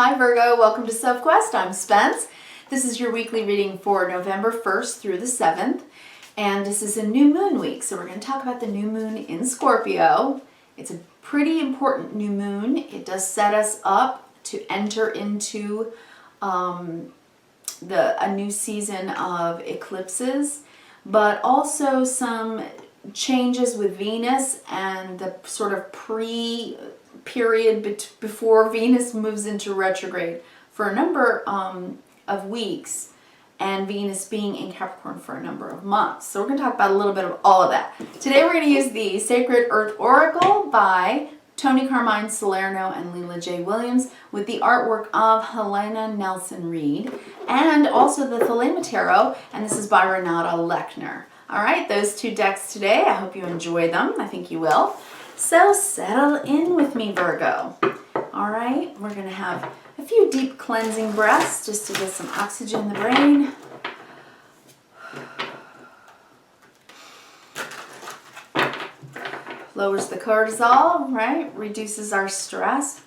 Hi Virgo, welcome to Sophquest. I'm Spence. This is your weekly reading for November 1st through the 7th. And this is a new moon week, so we're going to talk about the new moon in Scorpio. It's a pretty important new moon. It does set us up to enter into a new season of eclipses, but also some changes with Venus and the sort of period before Venus moves into retrograde for a number of weeks, and Venus being in Capricorn for a number of months. So we're going to talk about a little bit of all of that. Today we're going to use the Sacred Earth Oracle by Tony Carmine Salerno and Leela J. Williams with the artwork of Helena Nelson Reed, and also the Thelema Tarot, and this is by Renata Lechner. All right, those two decks today. I hope you enjoy them. I think you will. So settle in with me, Virgo. All right, we're going to have a few deep cleansing breaths just to get some oxygen in the brain. Lowers the cortisol, right? Reduces our stress.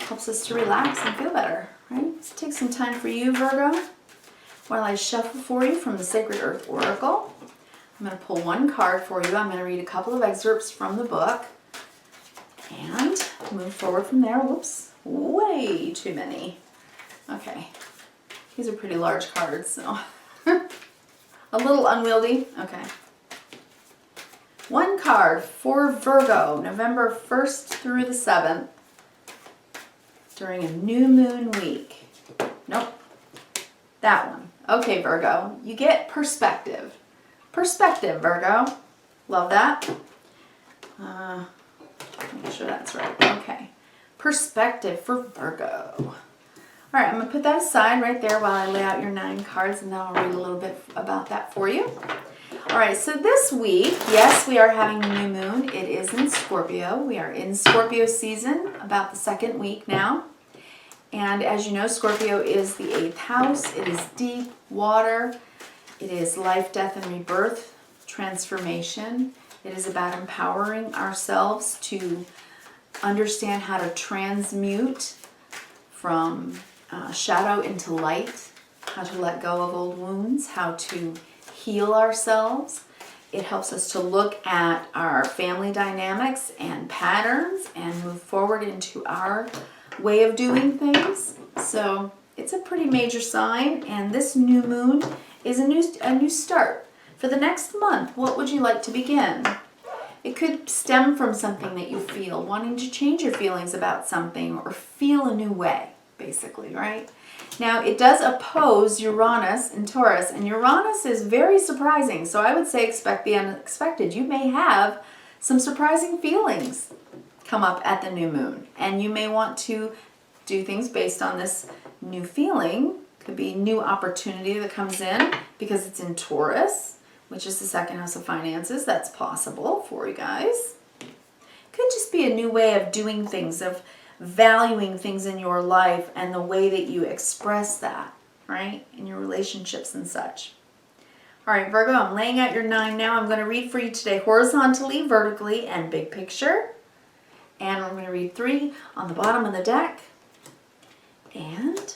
Helps us to relax and feel better, right? So take some time for you, Virgo, while I shuffle for you from the Sacred Earth Oracle. I'm going to pull one card for you. I'm going to read a couple of excerpts from the book and move forward from there. Whoops, way too many. Okay, these are pretty large cards, so a little unwieldy. Okay. One card for Virgo, November 1st through the 7th, during a new moon week. Nope, that one. Okay, Virgo, you get perspective. Perspective, Virgo. Love that. Make sure that's right. Okay. Perspective for Virgo. All right, I'm going to put that aside right there while I lay out your 9 cards, and then I'll read a little bit about that for you. All right, so this week, yes, we are having a new moon. It is in Scorpio. We are in Scorpio season, about the 2nd week now. And as you know, Scorpio is the 8th house. It is deep water. It is life, death, and rebirth, transformation. It is about empowering ourselves to understand how to transmute from shadow into light, how to let go of old wounds, how to heal ourselves. It helps us to look at our family dynamics and patterns and move forward into our way of doing things. So it's a pretty major sign, and this new moon is a new start. For the next month, what would you like to begin? It could stem from something that you feel, wanting to change your feelings about something or feel a new way, basically, right? Now, it does oppose Uranus in Taurus, and Uranus is very surprising, so I would say expect the unexpected. You may have some surprising feelings come up at the new moon, and you may want to do things based on this new feeling. Could be new opportunity that comes in because it's in Taurus, which is the 2nd house of finances. That's possible for you guys. Could just be a new way of doing things, of valuing things in your life and the way that you express that, right, in your relationships and such. All right, Virgo, I'm laying out your 9 now. I'm going to read for you today horizontally, vertically, and big picture. And I'm going to read 3 on the bottom of the deck. And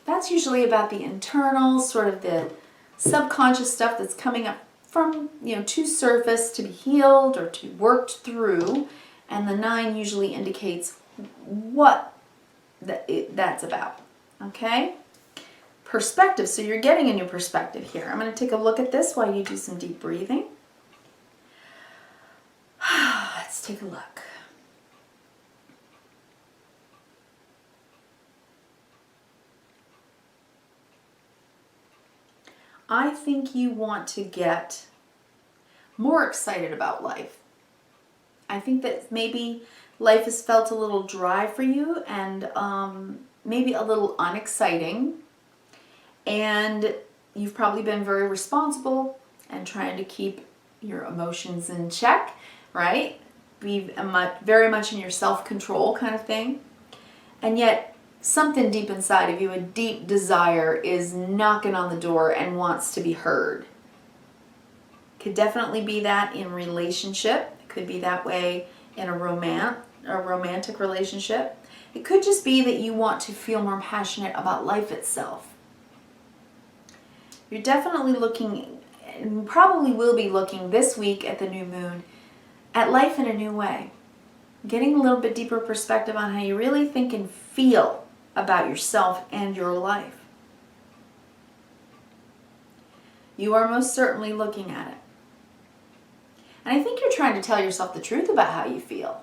that's usually about the internal, sort of the subconscious stuff that's coming up from, to surface to be healed or to worked through. And the 9 usually indicates what that's about. Okay? Perspective. So you're getting a new perspective here. I'm going to take a look at this while you do some deep breathing. Let's take a look. I think you want to get more excited about life. I think that maybe life has felt a little dry for you and maybe a little unexciting. And you've probably been very responsible and trying to keep your emotions in check, right? Be very much in your self-control kind of thing. And yet, something deep inside of you, a deep desire, is knocking on the door and wants to be heard. Could definitely be that in relationship. It could be that way in a romantic relationship. It could just be that you want to feel more passionate about life itself. You're definitely looking, and probably will be looking this week at the new moon, at life in a new way. Getting a little bit deeper perspective on how you really think and feel about yourself and your life. You are most certainly looking at it. And I think you're trying to tell yourself the truth about how you feel.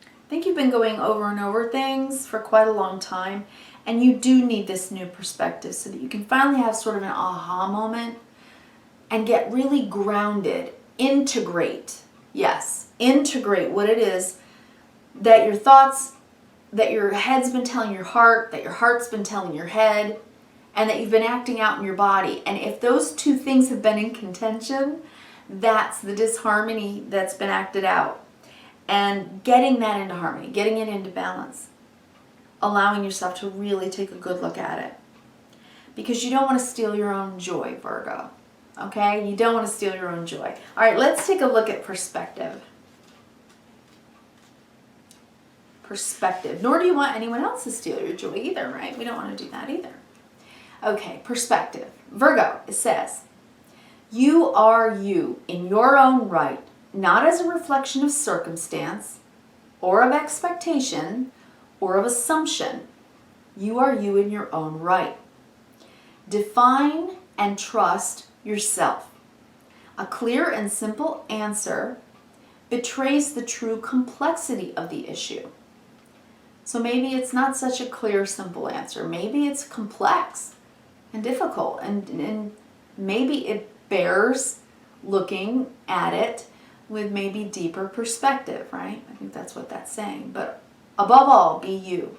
I think you've been going over and over things for quite a long time, and you do need this new perspective so that you can finally have sort of an aha moment and get really grounded, integrate, yes, integrate what it is that your thoughts, that your head's been telling your heart, that your heart's been telling your head, and that you've been acting out in your body. And if those two things have been in contention, that's the disharmony that's been acted out. And getting that into harmony, getting it into balance, allowing yourself to really take a good look at it. Because you don't want to steal your own joy, Virgo. Okay? You don't want to steal your own joy. All right, let's take a look at perspective. Perspective. Nor do you want anyone else to steal your joy either, right? We don't want to do that either. Okay, perspective. Virgo, it says, you are you in your own right, not as a reflection of circumstance or of expectation or of assumption. You are you in your own right. Define and trust yourself. A clear and simple answer betrays the true complexity of the issue. So maybe it's not such a clear, simple answer. Maybe it's complex and difficult, and maybe it bears looking at it with maybe deeper perspective, right? I think that's what that's saying. But above all, be you.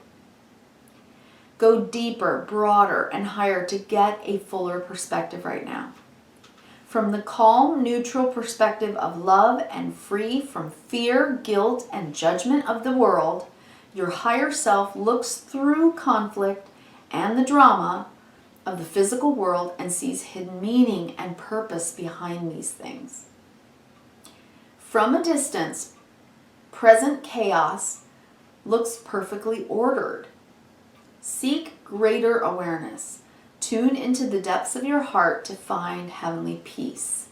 Go deeper, broader, and higher to get a fuller perspective right now. From the calm, neutral perspective of love and free from fear, guilt, and judgment of the world, your higher self looks through conflict and the drama of the physical world and sees hidden meaning and purpose behind these things. From a distance, present chaos looks perfectly ordered. Seek greater awareness. Tune into the depths of your heart to find heavenly peace.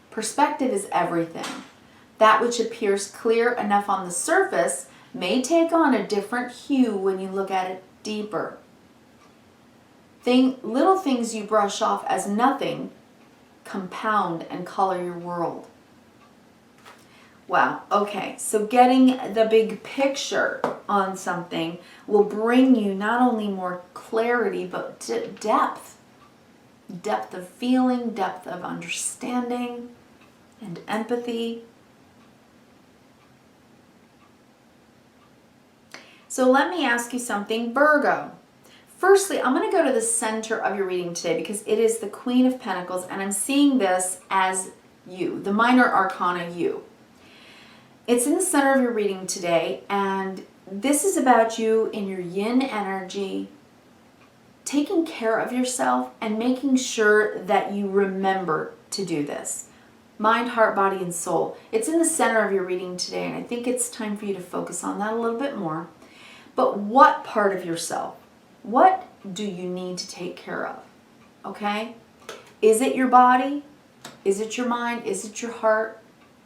Perspective is everything. That which appears clear enough on the surface may take on a different hue when you look at it deeper. Little things you brush off as nothing compound and color your world. Wow, okay, so getting the big picture on something will bring you not only more clarity, but depth. Depth of feeling, depth of understanding, and empathy. So let me ask you something, Virgo. Firstly, I'm going to go to the center of your reading today because it is the Queen of Pentacles, and I'm seeing this as you, the minor arcana you. It's in the center of your reading today, and this is about you in your yin energy, taking care of yourself and making sure that you remember to do this. Mind, heart, body, and soul. It's in the center of your reading today, and I think it's time for you to focus on that a little bit more. But what part of yourself? What do you need to take care of? Okay? Is it your body? Is it your mind? Is it your heart?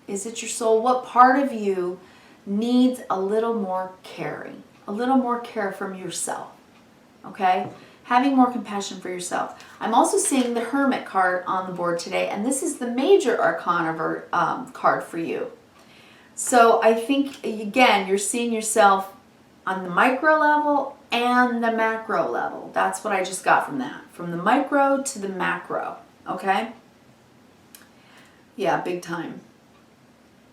Is it your soul? What part of you needs a little more caring? A little more care from yourself. Okay? Having more compassion for yourself. I'm also seeing the Hermit card on the board today, and this is the major arcana card for you. So I think, again, you're seeing yourself on the micro level and the macro level. That's what I just got from that. From the micro to the macro. Okay? Yeah, big time.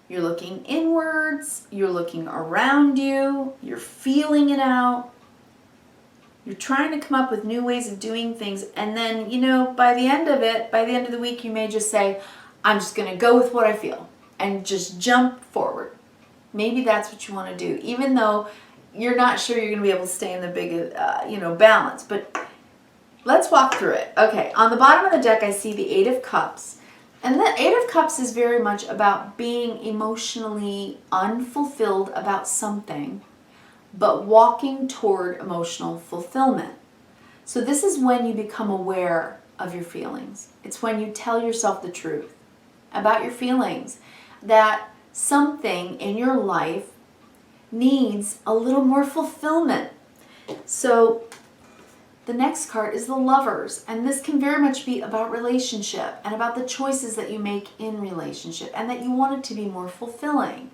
You're looking inwards. You're looking around you. You're feeling it out. You're trying to come up with new ways of doing things. And then, you know, by the end of it, by the end of the week, you may just say, I'm just going to go with what I feel and just jump forward. Maybe that's what you want to do, even though you're not sure you're going to be able to stay in the big, balance. But let's walk through it. Okay, on the bottom of the deck, I see the Eight of Cups. And the Eight of Cups is very much about being emotionally unfulfilled about something, but walking toward emotional fulfillment. So this is when you become aware of your feelings. It's when you tell yourself the truth about your feelings, that something in your life needs a little more fulfillment. So the next card is the Lovers, and this can very much be about relationship and about the choices that you make in relationship, and that you want it to be more fulfilling,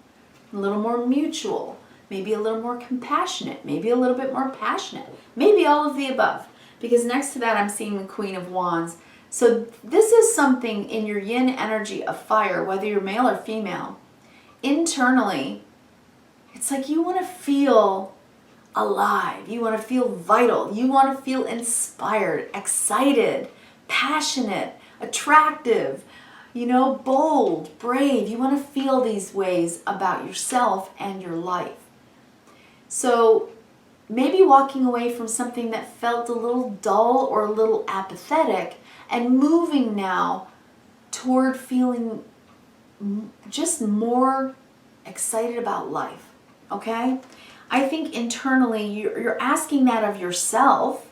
a little more mutual, maybe a little more compassionate, maybe a little bit more passionate, maybe all of the above. Because next to that I'm seeing the Queen of Wands. So this is something in your yin energy of fire, whether you're male or female. Internally, it's like you want to feel alive. You want to feel vital. You want to feel inspired, excited, passionate, attractive, bold, brave. You want to feel these ways about yourself and your life. So maybe walking away from something that felt a little dull or a little apathetic and moving now toward feeling just more excited about life, okay? I think internally you're asking that of yourself,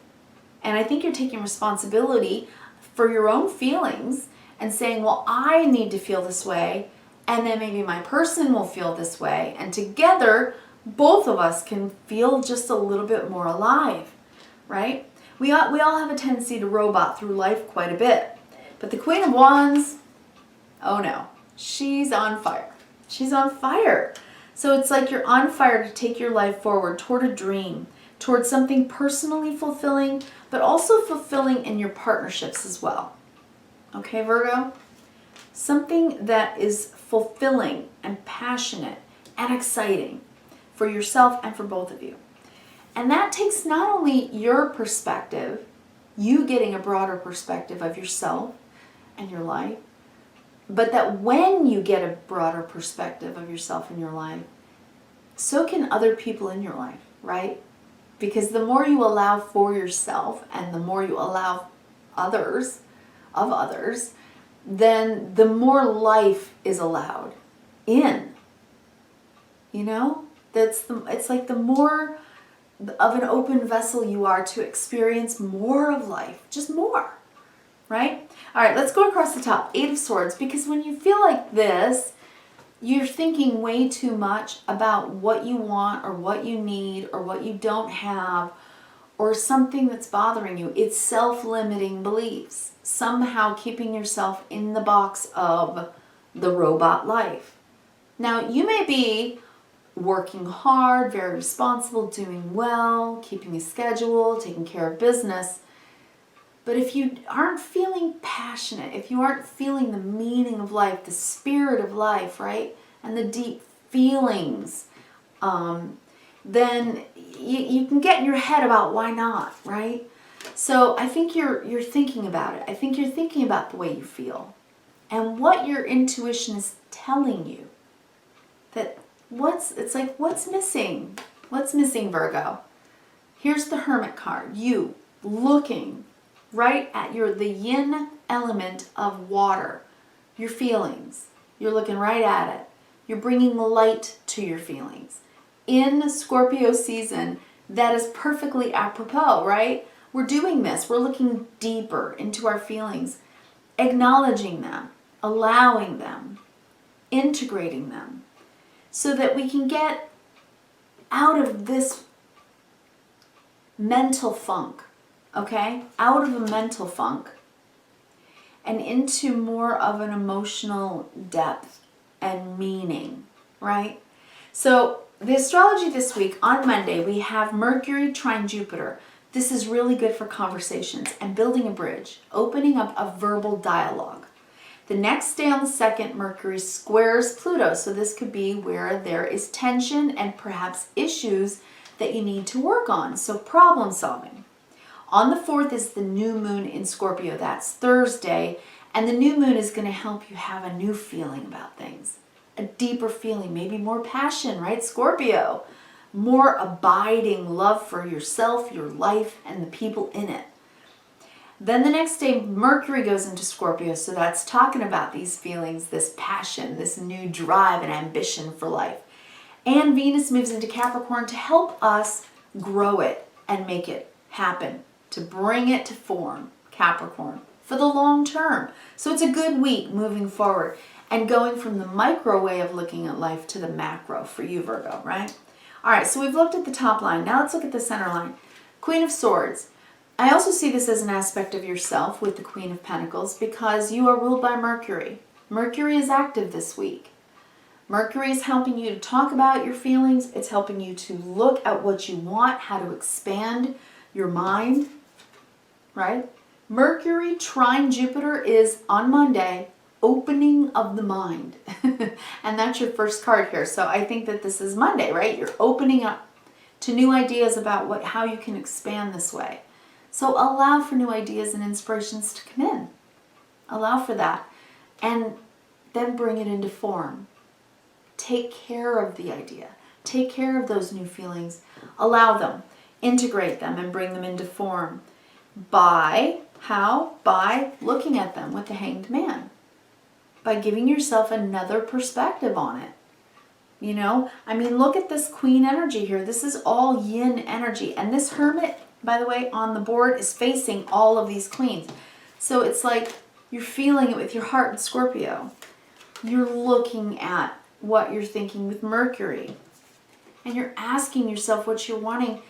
and I think you're taking responsibility for your own feelings and saying, well, I need to feel this way, and then maybe my person will feel this way, and together both of us can feel just a little bit more alive, right? We all have a tendency to robot through life quite a bit, but the Queen of Wands, oh no, she's on fire. She's on fire. So it's like you're on fire to take your life forward toward a dream, toward something personally fulfilling, but also fulfilling in your partnerships as well. Okay, Virgo? Something that is fulfilling and passionate and exciting for yourself and for both of you. And that takes not only your perspective, you getting a broader perspective of yourself and your life, but that when you get a broader perspective of yourself and your life, so can other people in your life, right? Because the more you allow for yourself and the more you allow others, then the more life is allowed in. It's like the more of an open vessel you are to experience more of life, just more. Right? All right, let's go across the top. 8 of Swords, because when you feel like this, you're thinking way too much about what you want or what you need or what you don't have or something that's bothering you. It's self-limiting beliefs, somehow keeping yourself in the box of the robot life. Now, you may be working hard, very responsible, doing well, keeping a schedule, taking care of business. But if you aren't feeling passionate, if you aren't feeling the meaning of life, the spirit of life, right, and the deep feelings, then you can get in your head about why not, right? So I think you're thinking about it. I think you're thinking about the way you feel and what your intuition is telling you. That what's missing? What's missing, Virgo? Here's the Hermit card. You looking right at the yin element of water, your feelings. You're looking right at it. You're bringing light to your feelings. In Scorpio season, that is perfectly apropos, right? We're doing this. We're looking deeper into our feelings, acknowledging them, allowing them, integrating them, so that we can get out of this mental funk. Okay, out of a mental funk and into more of an emotional depth and meaning, right? So the astrology this week, on Monday, we have Mercury trine Jupiter. This is really good for conversations and building a bridge, opening up a verbal dialogue. The next day on the 2nd, Mercury squares Pluto. So this could be where there is tension and perhaps issues that you need to work on. So problem solving. On the 4th is the new moon in Scorpio. That's Thursday. And the new moon is going to help you have a new feeling about things. A deeper feeling, maybe more passion, right? Scorpio. More abiding love for yourself, your life, and the people in it. Then the next day, Mercury goes into Scorpio. So that's talking about these feelings, this passion, this new drive and ambition for life. And Venus moves into Capricorn to help us grow it and make it happen, to bring it to form, Capricorn, for the long term. So it's a good week moving forward and going from the micro way of looking at life to the macro for you, Virgo, right? All right, so we've looked at the top line. Now let's look at the center line. Queen of Swords. I also see this as an aspect of yourself with the Queen of Pentacles because you are ruled by Mercury. Mercury is active this week. Mercury is helping you to talk about your feelings. It's helping you to look at what you want, how to expand your mind, right? Mercury trine Jupiter is on Monday, opening of the mind. And that's your first card here. So I think that this is Monday, right? You're opening up to new ideas about how you can expand this way. So allow for new ideas and inspirations to come in. Allow for that. And then bring it into form. Take care of the idea. Take care of those new feelings. Allow them. Integrate them and bring them into form. By how? By looking at them with the Hanged Man. By giving yourself another perspective on it. You know, I mean, look at this Queen energy here. This is all yin energy. And this Hermit, by the way, on the board is facing all of these queens. So it's like you're feeling it with your heart in Scorpio. You're looking at what you're thinking with Mercury. And you're asking yourself what you're wanting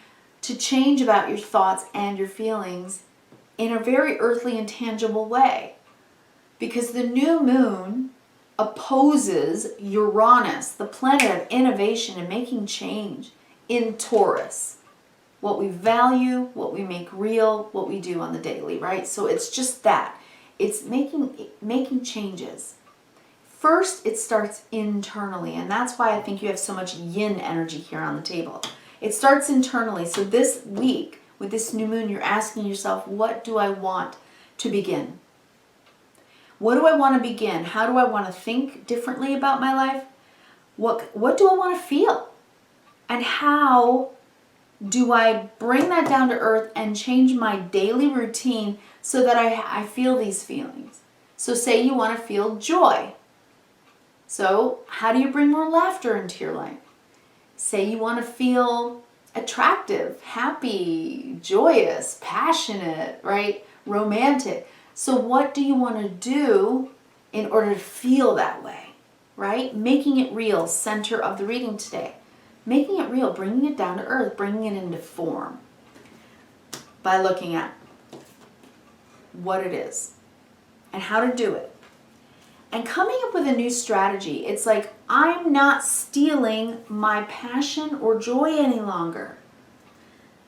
to change about your thoughts and your feelings in a very earthly and tangible way. Because the new moon opposes Uranus, the planet of innovation and making change, in Taurus. What we value, what we make real, what we do on the daily, right? So it's just that. It's making changes. First, it starts internally, and that's why I think you have so much yin energy here on the table. It starts internally. So this week, with this new moon, you're asking yourself, what do I want to begin? What do I want to begin? How do I want to think differently about my life? What do I want to feel? And how do I bring that down to earth and change my daily routine so that I feel these feelings? So say you want to feel joy. So how do you bring more laughter into your life? Say you want to feel attractive, happy, joyous, passionate, right? Romantic. So what do you want to do in order to feel that way, right? Making it real, center of the reading today. Making it real, bringing it down to earth, bringing it into form by looking at what it is and how to do it. And coming up with a new strategy. It's like, I'm not stealing my passion or joy any longer.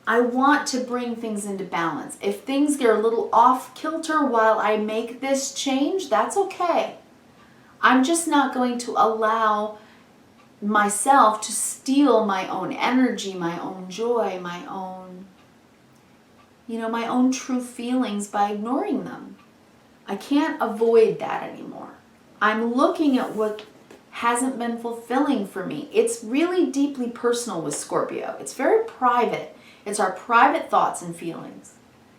I want to bring things into balance. If things get a little off kilter while I make this change, that's okay. I'm just not going to allow myself to steal my own energy, my own joy, my own, my own true feelings by ignoring them. I can't avoid that anymore. I'm looking at what hasn't been fulfilling for me. It's really deeply personal with Scorpio. It's very private. It's our private thoughts and feelings,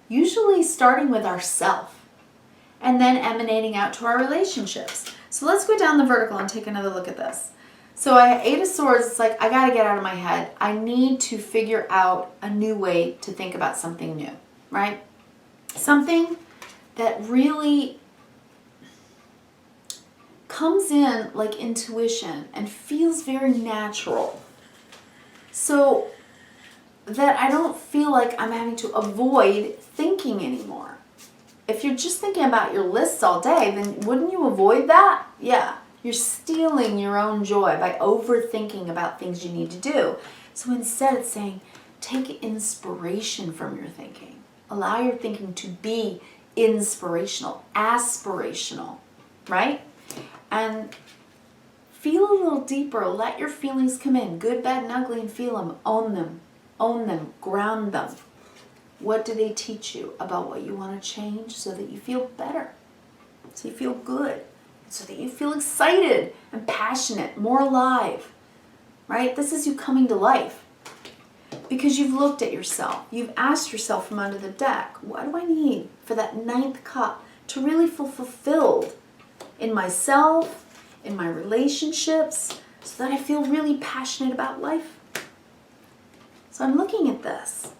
usually starting with ourself and then emanating out to our relationships. So let's go down the vertical and take another look at this. So I 8 of Swords, it's like, I got to get out of my head. I need to figure out a new way to think about something new, right? Something that really comes in like intuition and feels very natural. So that I don't feel like I'm having to avoid thinking anymore. If you're just thinking about your lists all day, then wouldn't you avoid that? Yeah. You're stealing your own joy by overthinking about things you need to do. So instead it's saying, take inspiration from your thinking. Allow your thinking to be inspirational, aspirational, right? And feel a little deeper. Let your feelings come in, good, bad, and ugly, and feel them. Own them. Own them, ground them. What do they teach you about what you want to change so that you feel better, so you feel good, so that you feel excited and passionate, more alive, right? This is you coming to life because you've looked at yourself. You've asked yourself from under the deck, what do I need for that 9th cup to really feel fulfilled in myself, in my relationships, so that I feel really passionate about life. So I'm looking at this.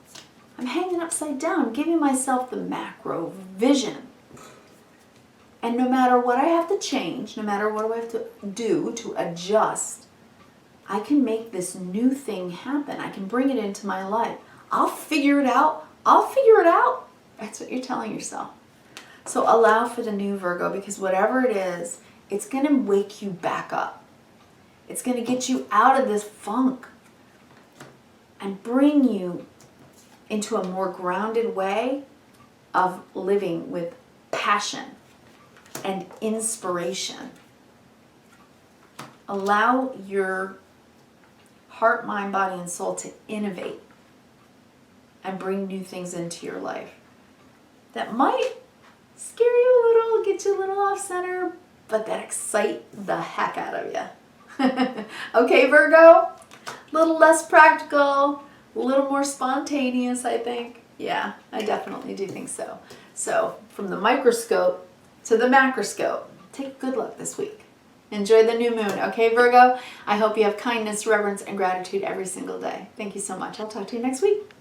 I'm hanging upside down, giving myself the macro vision. And no matter what I have to change, no matter what I have to do to adjust, I can make this new thing happen. I can bring it into my life. I'll figure it out. I'll figure it out. That's what you're telling yourself. So allow for the new, Virgo, because whatever it is, it's going to wake you back up. It's going to get you out of this funk and bring you into a more grounded way of living with passion and inspiration. Allow your heart, mind, body, and soul to innovate and bring new things into your life that might scare you a little, get you a little off center, but that excite the heck out of you. Okay, Virgo? A little less practical, a little more spontaneous, I think. Yeah, I definitely do think so. So, from the microscope to the macroscope, take good luck this week. Enjoy the new moon, okay, Virgo? I hope you have kindness, reverence, and gratitude every single day. Thank you so much. I'll talk to you next week.